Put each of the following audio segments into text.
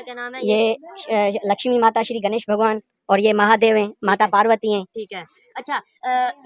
क्या नाम है ये लक्ष्मी माता, श्री गणेश भगवान और ये महादेव हैं, माता पार्वती हैं। ठीक है। अच्छा,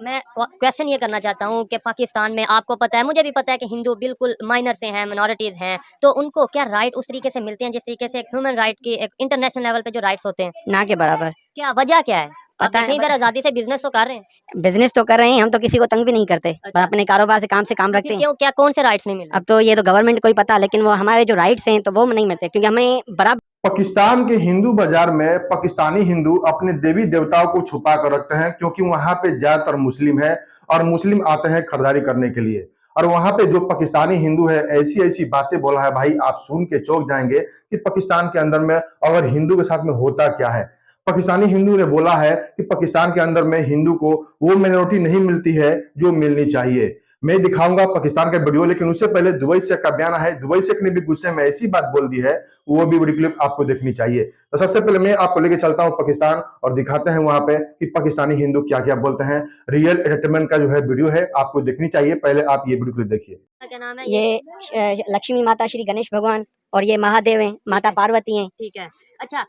मैं क्वेश्चन ये करना चाहता हूँ कि पाकिस्तान में आपको पता है, मुझे भी पता है कि हिंदू बिल्कुल माइनर से हैं, मिनॉरिटीज हैं, तो उनको क्या राइट उस तरीके से मिलते हैं जिस तरीके से ह्यूमन राइट की एक इंटरनेशनल लेवल पे जो राइट्स होते हैं? ना के बराबर। क्या वजह क्या है? आप पता है देखें इधर आजादी से बिजनेस तो कर रहे हैं। बिजनेस तो कर रहे हैं, हम तो किसी को तंग भी नहीं करते। अच्छा। अपने कारोबार से काम तो रखते फिर हैं। क्यों, क्या कौन से राइट्स नहीं मिल रहे? अब तो ये तो गवर्नमेंट को ही पता, लेकिन वो हमारे जो राइट्स हैं तो वो नहीं मिलते, क्योंकि हमें बराबर। पाकिस्तान के हिंदू बाजार में पाकिस्तानी हिंदू अपने देवी देवताओं को छुपा कर रखते हैं, क्योंकि वहां पे ज्यादातर मुस्लिम है और मुस्लिम आते हैं खरीदारी करने के लिए। और वहां पे जो पाकिस्तानी हिंदू है ऐसी ऐसी बातें बोला है भाई, आप सुन के चौंक जाएंगे कि पाकिस्तान के अंदर में अगर हिंदू के साथ में होता क्या है। पाकिस्तानी हिंदू ने बोला है कि पाकिस्तान के अंदर में हिंदू को वो माइनॉरिटी नहीं मिलती है जो मिलनी चाहिए। मैं दिखाऊंगा पाकिस्तान का वीडियो, लेकिन उससे पहले दुबई से का बयान है। दुबई से ने भी गुस्से में ऐसी बात बोल दी है, वो भी बड़ी क्लिप आपको देखनी चाहिए। तो सबसे पहले मैं आपको लेके चलता हूं पाकिस्तान और दिखाते हैं वहां पे कि पाकिस्तानी हिंदू क्या क्या बोलते हैं। रियल एंटरटेनमेंट का जो है वीडियो है, आपको देखनी चाहिए। पहले आप ये वीडियो क्लिप देखिए। क्या नाम है ये लक्ष्मी माता, श्री गणेश भगवान और ये महादेव हैं, माता पार्वती हैं। ठीक है। अच्छा,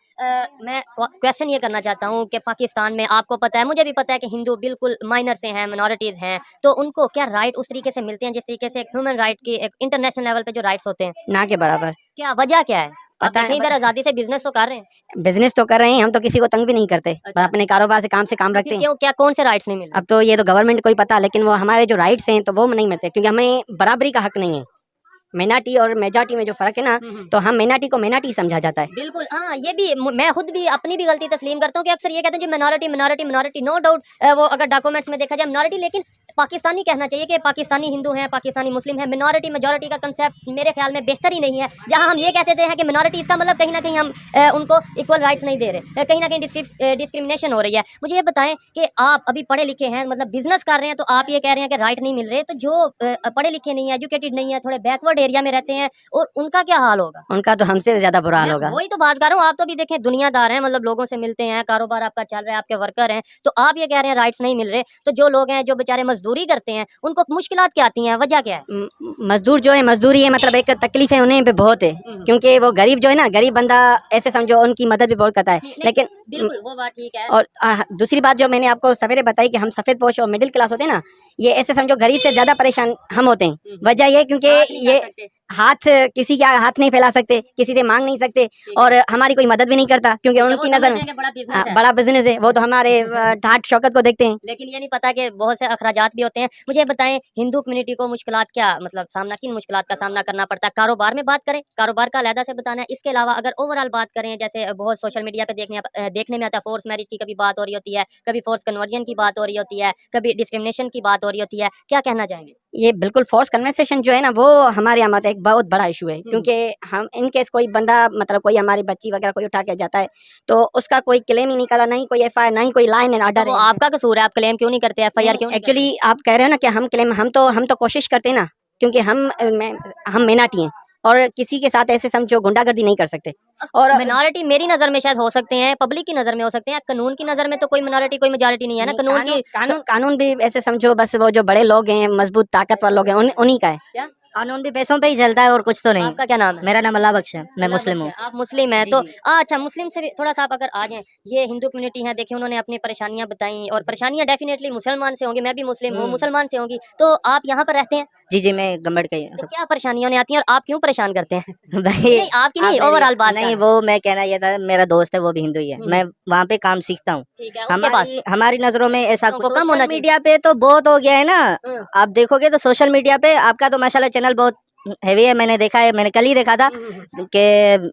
मैं क्वेश्चन ये करना चाहता हूँ कि पाकिस्तान में आपको पता है, मुझे भी पता है कि हिंदू बिल्कुल माइनर से हैं, मिनॉरिटीज हैं, तो उनको क्या राइट उस तरीके से मिलते हैं जिस तरीके से ह्यूमन राइट की एक इंटरनेशनल लेवल पे जो राइट्स होते हैं? ना के बराबर। क्या वजह क्या है? आप पता है देखें इधर आजादी से बिजनेस तो कर रहे हैं। बिजनेस तो कर रहे हैं, हम तो किसी को तंग भी नहीं करते। अच्छा। अपने कारोबार से काम तो रखते फिर हैं। क्यों, क्या कौन से राइट्स नहीं मिल रहे? अब तो ये तो गवर्नमेंट को ही पता, लेकिन वो हमारे जो राइट्स हैं तो वो नहीं मिलते, क्योंकि हमें बराबरी का हक नहीं है। माइनॉरिटी और मेजॉरिटी में जो फर्क है ना, तो हम माइनॉरिटी को माइनॉरिटी समझा जाता है। बिल्कुल, हाँ, ये भी मैं खुद भी अपनी भी गलती तस्लीम करता हूँ कि अक्सर ये कहते हैं जो minority minority minority, no doubt वो अगर डॉक्यूमेंट्स में देखा जाए मिनॉरिटी, लेकिन पाकिस्तानी कहना चाहिए कि पाकिस्तानी हिंदू हैं, पाकिस्तानी मुस्लिम हैं। मिनॉरिटी मेजॉरिटी का कंसेप्ट मेरे ख्याल में बेहतर ही नहीं है। जहाँ हम ये कहते थे कि मिनॉरिटी, इसका मतलब कहीं ना कहीं हम उनको इक्वल राइट्स नहीं दे रहे, कहीं ना कहीं डिस्क्रिमिनेशन हो रही है। मुझे ये बताएं कि आप अभी पढ़े लिखे हैं, मतलब बिजनेस कर रहे हैं, तो आप ये कह रहे हैं कि राइट नहीं मिल रहे, तो जो पढ़े लिखे नहीं है, एजुकेटेड नहीं है, थोड़े बैकवर्ड एरिया में रहते हैं, और उनका क्या हाल होगा? उनका तो हमसे ज्यादा बुरा हाल होगा। वही तो बात कर रहा हूँ। आप तो भी देखें दुनियादार हैं, मतलब लोगों से मिलते हैं, कारोबार आपका चल रहा है, आपके वर्कर हैं, तो आप ये कह रहे हैं राइट्स नहीं मिल रहे, तो जो लोग हैं जो बेचारे मजदूरी करते हैं उनको मुश्किलात क्या आती हैं, वजह क्या है? मजदूर जो है, मजदूरी है, मतलब एक तकलीफ है उन्हें भी बहुत है, क्योंकि वो गरीब जो है ना, गरीब बंदा ऐसे समझो उनकी मदद भी बहुत करता है। लेकिन बिल्कुल वो बात ठीक है। और दूसरी बात जो मैंने आपको सवेरे बताई कि हम सफेद पोश और मिडिल क्लास होते हैं ना, ये ऐसे समझो गरीब से ज्यादा परेशान हम होते हैं। वजह ये क्योंकि ये हाथ किसी का हाथ नहीं फैला सकते, किसी से मांग नहीं सकते, और हमारी कोई मदद भी नहीं करता, क्योंकि उनकी नजर में बड़ा बिजनेस है, वो तो हमारे ठाट शौकत को देखते हैं। लेकिन ये नहीं पता कि बहुत से अखराजात भी होते हैं। मुझे बताएं हिंदू कम्युनिटी को मुश्किलात क्या, मतलब सामना, किन मुश्किलात का सामना करना पड़ता है? कारोबार में बात करें, कारोबार का अलहदा से बताना है। इसके अलावा अगर ओवरऑल बात करें, जैसे बहुत सोशल मीडिया पे देखने में आता है, फोर्स मैरिज की कभी बात हो रही होती है, कभी फोर्स कन्वर्जन की बात हो रही होती है, कभी डिस्क्रिमिनेशन की बात हो रही होती है, क्या कहना चाहेंगे? ये बिल्कुल फोर्स कन्वर्सेशन जो है ना, वो हमारे यहाँ एक बहुत बड़ा इशू है, क्योंकि हम इन केस कोई बंदा, मतलब कोई हमारी बच्ची वगैरह कोई उठा के जाता है, तो उसका कोई क्लेम ही निकाला, नहीं कोई एफआईआर, नहीं कोई लाइन एंड ऑर्डर। तो आपका कसूर है, आप क्लेम क्यों नहीं करते, एफआईआर क्यों? एक्चुअली आप कह रहे हो ना कि हम क्लेम, हम तो कोशिश करते हैं ना, क्योंकि हम मिनाटी हैं, और किसी के साथ ऐसे समझो गुंडागर्दी नहीं कर सकते। और मिनॉरिटी मेरी नजर में शायद हो सकते हैं, पब्लिक की नजर में हो सकते हैं, कानून की नजर में तो कोई मिनॉरिटी कोई मेजॉरिटी नहीं है ना। कानून भी ऐसे समझो, बस वो जो बड़े लोग हैं, मजबूत ताकतवर लोग हैं, उन्हीं का है। क्या कानून भी पैसों पे ही चलता है और कुछ तो नहीं। आपका क्या नाम है? मेरा नाम अल्लाह बख्श है, मैं मुस्लिम हूँ। आप मुस्लिम हैं, तो अच्छा, मुस्लिम से थोड़ा सा आप अगर आ जाएं, ये हिंदू कम्युनिटी है, देखिए उन्होंने अपनी परेशानियां बताई, और परेशानियां डेफिनेटली मुसलमान से होंगी, मैं भी मुस्लिम हूँ, मुसलमान से होंगी, तो आप यहाँ पर रहते हैं? जी जी, मैं गम्बड़ का ही तो क्या परेशानियां उन्हें आती हैं और आप क्यों परेशान करते हैं? भाई नहीं, आपकी नहीं, ओवरऑल बात नहीं, वो मैं कहना ये था, मेरा दोस्त है वो भी हिंदू ही है, मैं वहाँ पे काम सीखता हूँ। ठीक है, उनके पास हमारी नजरों में ऐसा उनको कम होना सोशल मीडिया पे तो बहुत हो गया है ना। आप देखोगे तो सोशल मीडिया पे आपका तो माशाल्लाह चैनल बहुत हैवी है, मैंने देखा है, मैंने कल ही देखा था कि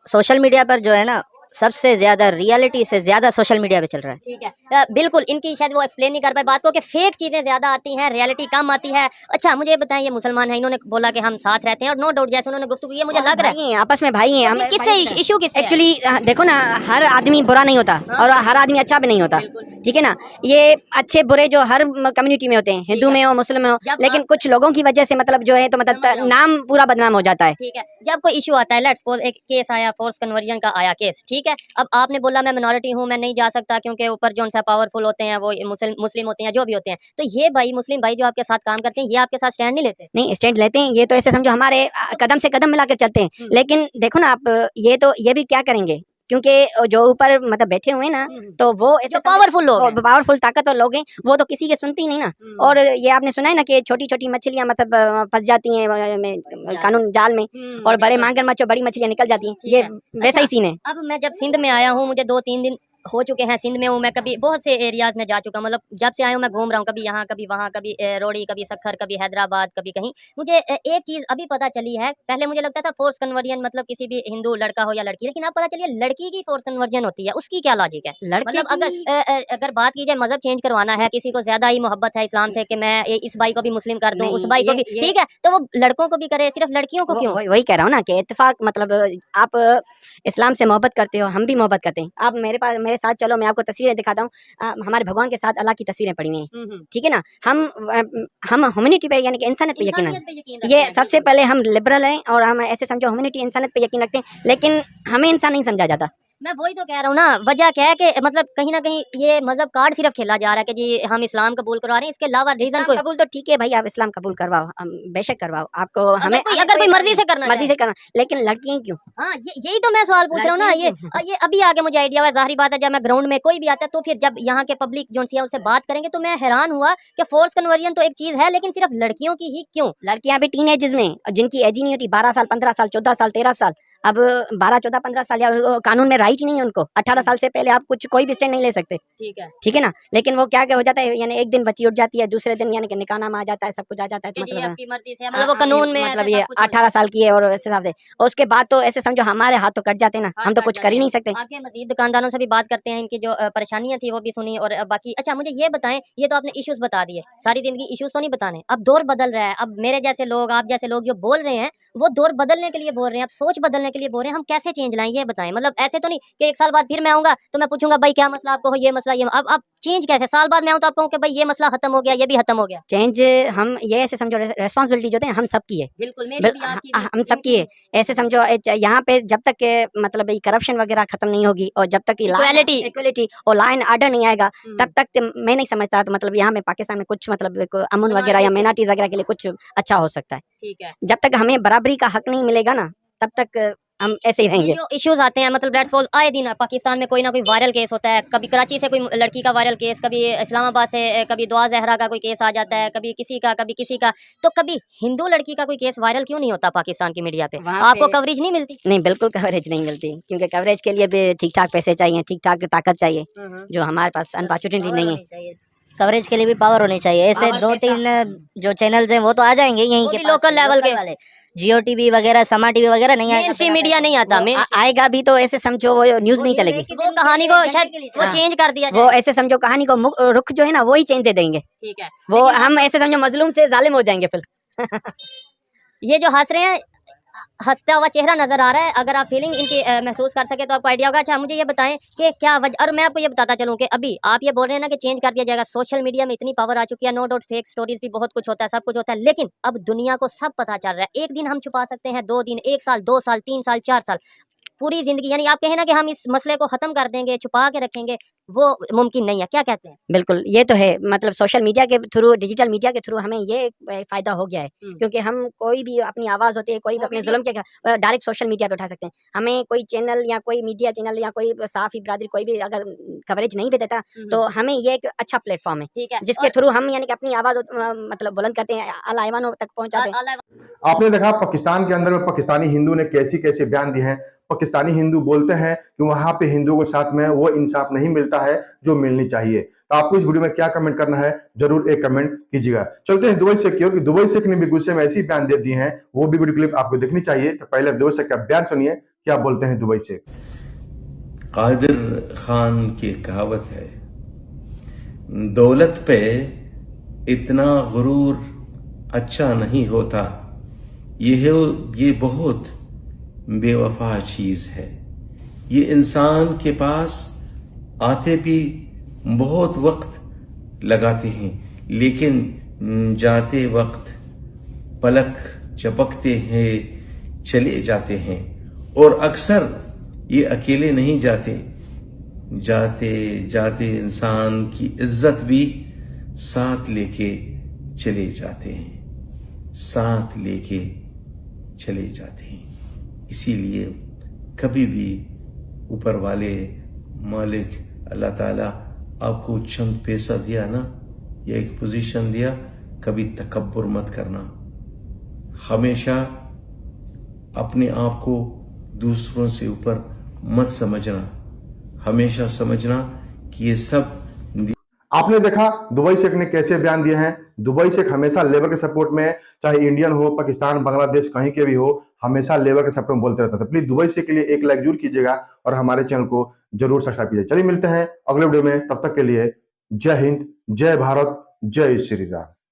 सोशल मीडिया पर जो है ना, सबसे ज्यादा रियलिटी से ज्यादा सोशल मीडिया पे चल रहा है। ठीक है, बिल्कुल इनकी शायद वो एक्सप्लेन नहीं कर पाए बात को कि फेक चीजें ज्यादा आती हैं, रियलिटी कम आती है। अच्छा, मुझे बताएं, ये मुसलमान है, इन्होंने बोला कि हम साथ रहते हैं, और नो डाउट जैसे उन्होंने गुफ्तगू की, मुझे लग रहा है आपस में भाई हैं। किससे इशू किससे? एक्चुअली देखो ना, हर आदमी बुरा नहीं होता और हर आदमी अच्छा भी नहीं होता, ठीक है ना। ये अच्छे बुरे जो हर कम्युनिटी में होते हैं, हिंदू में हो, मुस्लिम में हो, लेकिन कुछ लोगों की वजह से मतलब जो है, तो मतलब नाम पूरा बदनाम हो जाता है। ठीक है, जब कोई इशू आता है, लेट्स सपोज एक केस आया, फोर्स कन्वर्जन का आया केस, ठीक ठीक है। अब आपने बोला मैं मिनॉरिटी हूँ, मैं नहीं जा सकता क्योंकि ऊपर जो उनसे पावरफुल होते हैं वो मुस्लिम होते हैं, जो भी होते हैं, तो ये भाई मुस्लिम भाई जो आपके साथ काम करते हैं, ये आपके साथ स्टैंड नहीं लेते? नहीं, स्टैंड लेते हैं, ये तो ऐसे समझो हमारे कदम से कदम मिलाकर चलते हैं। लेकिन देखो ना आप, ये भी क्या करेंगे, क्योंकि जो ऊपर मतलब बैठे हुए हैं ना, तो वो ऐसे पावरफुल लोग हैं, पावरफुल ताकतवर लोग हैं, वो तो किसी के सुनते ही नहीं ना। और ये आपने सुना है ना कि छोटी छोटी मछलियां मतलब फंस जाती हैं कानून जाल में, और बड़े मगरमच्छ बड़ी मछलियां निकल जाती हैं, ये वैसा ही सीन है। अब मैं जब सिंध में आया हूँ, मुझे 2-3 दिन हो चुके हैं सिंध में हूँ, मैं कभी बहुत से एरियाज में जा चुका, मतलब जब से आया हूँ मैं घूम रहा हूँ, कभी यहाँ कभी वहाँ, कभी रोड़ी, कभी सखर, कभी हैदराबाद, कभी कहीं। मुझे एक चीज अभी पता चली है, पहले मुझे लगता था फोर्स कन्वर्जन मतलब किसी भी हिंदू लड़का हो या लड़की, लेकिन अब पता चली है लड़की की फोर्स कन्वर्जन होती है, उसकी क्या लॉजिक है? मतलब अगर बात की जाए मजहब चेंज करवाना है, किसी को ज्यादा ही मोहब्बत है इस्लाम से कि मैं इस भाई को भी मुस्लिम कर दूं, उस भाई को भी, ठीक है, तो वो लड़कों को भी करे, सिर्फ लड़कियों को क्यों? वही कह रहा हूँ ना कि इत्तेफाक, मतलब आप इस्लाम से मोहब्बत करते हो, हम भी मोहब्बत करते हैं, आप मेरे साथ चलो, मैं आपको तस्वीरें दिखाता हूँ, हमारे भगवान के साथ अल्लाह की तस्वीरें पड़ी हुई हैं, ठीक है ना। हम ह्यूमैनिटी पे यानी कि इंसानियत पे यकीन रखते हैं, ये सबसे पहले हम लिबरल हैं, और हम ऐसे समझो ह्यूमैनिटी इंसानियत पे यकीन रखते हैं, लेकिन हमें इंसान नहीं समझा जाता। मैं वही तो कह रहा हूँ ना, वजह क्या है कि मतलब कहीं ना कहीं ये मजहब कार्ड सिर्फ खेला जा रहा है कि जी हम इस्लाम कबूल करवा रहे हैं, इसके अलावा रीजन कोई कबूल तो ठीक है भाई, आप इस्लाम कबूल करवाओ, बेशक करवाओ, आपको हमें अगर कोई मर्जी से करना लेकिन लड़कियां क्यों? हाँ, यही तो मैं सवाल पूछ रहा हूँ ना। ये अभी आगे मुझे आइडिया हुआ, जाहिर बात है जब मैं ग्राउंड में कोई भी आता है तो फिर जब यहाँ के पब्लिक जो है उससे बात करेंगे तो मैं हैरान हुआ कि फोर्स कन्वर्जन तो एक चीज है, लेकिन सिर्फ लड़कियों की ही क्यों? लड़कियां भी टीनेज में, जिनकी एज ही नहीं होती, 12 साल 15 साल 14 साल 13 साल, अब 12 14 15 साल या कानून में राइट ही नहीं है उनको, 18 साल से पहले आप कोई भी स्टैंड नहीं ले सकते, ठीक है ना। लेकिन वो क्या हो जाता है, यानी एक दिन बच्ची उठ जाती है, दूसरे दिन यानी कि निकाहनामा आ जाता है, सब कुछ आ जाता है, तो मतलब वो कानून में मतलब ये 18 साल की है, और इस हिसाब से उसके बाद तो ऐसे समझो हमारे हाथ तो कट जाते हैं ना, हम तो कुछ कर ही नहीं सकते। आगे मजीद दुकानदारों से भी बात करते हैं, इनकी जो परेशानियां थी वो भी सुनी, और बाकी अच्छा मुझे ये बताएं, ये तो आपने इश्यूज बता दिए, सारी जिंदगी इश्यूज तो नहीं बताने, अब दौर बदल रहा है, अब मेरे जैसे लोग, आप जैसे लोग जो बोल रहे हैं वो दौर बदलने के लिए बोल रहे हैं, अब सोच बदलने के लिए बोल रहे हैं, हम कैसे चेंज लाएं ये बताएं। मतलब ऐसे तो नहीं कि 1 साल बाद फिर मैं आऊंगा तो मैं पूछूंगा भाई क्या मसला आपको हो, ये मसला ये, अब चेंज कैसे? साल बाद मैं आऊं तो आप कहूं कि भाई ये मसला खत्म हो गया, ये भी खत्म हो गया। चेंज हम ये ऐसे समझो, रेस्पॉन्सिबिलिटी जो है हम सबकी है, बिल्कुल हम सबकी है, ऐसे समझो यहाँ पे जब तक के मतलब करप्शन वगैरह खत्म नहीं होगी, और जब तक इक्वालिटी और लॉ एंड ऑर्डर नहीं आएगा, तब तक मैं नहीं समझता तो मतलब यहाँ में पाकिस्तान में कुछ मतलब अमन वगैरह या माइनॉरिटीज वगैरह के लिए कुछ अच्छा हो सकता है। ठीक है, जब तक हमें बराबरी का हक नहीं मिलेगा ना, तब तक हम ऐसे ही रहेंगे। जो इश्यूज आते हैं, मतलब लेट्स सपोज आए दिन पाकिस्तान में कोई ना कोई वायरल केस होता है, कभी कराची से कोई लड़की का वायरल केस, कभी इस्लामाबाद से, कभी दुआ जहरा का कोई केस आ जाता है, कभी किसी का, तो कभी हिंदू लड़की का कोई केस वायरल क्यों नहीं होता पाकिस्तान की मीडिया पे? आपको कवरेज नहीं मिलती? नहीं, बिल्कुल कवरेज नहीं मिलती, क्योंकि कवरेज के लिए भी ठीक ठाक पैसे चाहिए, ठीक ठाक ताकत चाहिए, जो हमारे पास अनफॉर्चुनेटली नहीं है। कवरेज के लिए भी पावर होनी चाहिए। ऐसे 2-3 जो चैनल्स हैं वो तो आ जाएंगे यहीं के लोकल लेवल के वाले, जियो टीवी वगैरह, समा टीवी वगैरह नहीं आएगा, मेनस्ट्रीम मीडिया नहीं आता, आएगा भी तो ऐसे समझो वो न्यूज नहीं चलेगी, वो कहानी को शायद वो चेंज कर दिया वो ऐसे समझो कहानी को रुख जो है ना वो ही चेंज दे देंगे, ठीक है, वो हम ऐसे समझो मजलूम से जालिम हो जाएंगे फिर। ये जो हंस रहे हैं, हंसता हुआ चेहरा नजर आ रहा है, अगर आप फीलिंग इनकी महसूस कर सके तो आपको आइडिया होगा। अच्छा मुझे ये बताएं कि क्या वजह, और मैं आपको ये बताता चलूं कि अभी आप ये बोल रहे हैं ना कि चेंज कर दिया जाएगा, सोशल मीडिया में इतनी पावर आ चुकी है, नो डाउट फेक स्टोरीज भी बहुत कुछ होता है, सब कुछ होता है, लेकिन अब दुनिया को सब पता चल रहा है। एक दिन हम छुपा सकते हैं, 2 दिन, 1 साल, 2 साल, 3 साल, 4 साल, पूरी जिंदगी, यानी आप कहें ना कि हम इस मसले को खत्म कर देंगे, छुपा के रखेंगे, वो मुमकिन नहीं है। क्या कहते हैं? बिल्कुल, ये तो है, मतलब सोशल मीडिया के थ्रू, डिजिटल मीडिया के थ्रू हमें ये फायदा हो गया है, क्योंकि हम कोई भी अपनी आवाज़ होती है, कोई भी अपने जुल्म के डायरेक्ट सोशल मीडिया पे उठा सकते हैं। हमें कोई चैनल या कोई मीडिया चैनल या कोई साफ़ी बिरादरी कोई भी अगर कवरेज नहीं भी देता तो हमें ये एक अच्छा प्लेटफॉर्म है, जिसके थ्रू हम यानी कि अपनी आवाज़ मतलब बुलंद करते हैं, आला ऐवानों तक पहुँचाते हैं। आपने देखा पाकिस्तान के अंदर में पाकिस्तानी हिंदू ने कैसे कैसे बयान दिए हैं। पाकिस्तानी हिंदू बोलते हैं कि वहां पे हिंदुओं के साथ में वो इंसाफ नहीं मिलता है जो मिलनी चाहिए। तो आपको इस वीडियो में क्या कमेंट करना है, जरूर एक कमेंट कीजिएगा। चलते हैं दुबई से, क्योंकि दुबई शेख ने भी गुस्से में ऐसी बयान दे दिए हैं, वो भी वीडियो क्लिप आपको देखनी चाहिए। तो पहले दुबई शेख का बयान सुनिए, क्या बोलते हैं दुबई शेख। कादिर खान की कहावत है, दौलत पे इतना गुरूर अच्छा नहीं होता, ये बहुत बेवफा चीज है। ये इंसान के पास आते भी बहुत वक्त लगाते हैं, लेकिन जाते वक्त पलक झपकते हैं, चले जाते हैं। और अक्सर ये अकेले नहीं जाते, जाते जाते इंसान की इज्जत भी साथ लेके चले जाते हैं, साथ लेके चले जाते हैं। इसीलिए कभी भी ऊपर वाले मालिक अल्लाह ताला आपको चंद पैसा दिया ना या एक पोजीशन दिया, कभी तकब्बुर मत करना। हमेशा अपने आप को दूसरों से ऊपर मत समझना, हमेशा समझना कि ये सब आपने देखा दुबई शेख ने कैसे बयान दिए हैं। दुबई शेख हमेशा लेबर के सपोर्ट में, चाहे इंडियन हो, पाकिस्तान, बांग्लादेश, कहीं के भी हो, हमेशा लेबर के सपोर्ट में बोलते रहता था। प्लीज दुबई शेख के लिए एक लाइक जरूर कीजिएगा और हमारे चैनल को जरूर सब्सक्राइब कीजिए। चलिए मिलते हैं अगले वीडियो में, तब तक के लिए जय हिंद, जय भारत, जय श्री राम।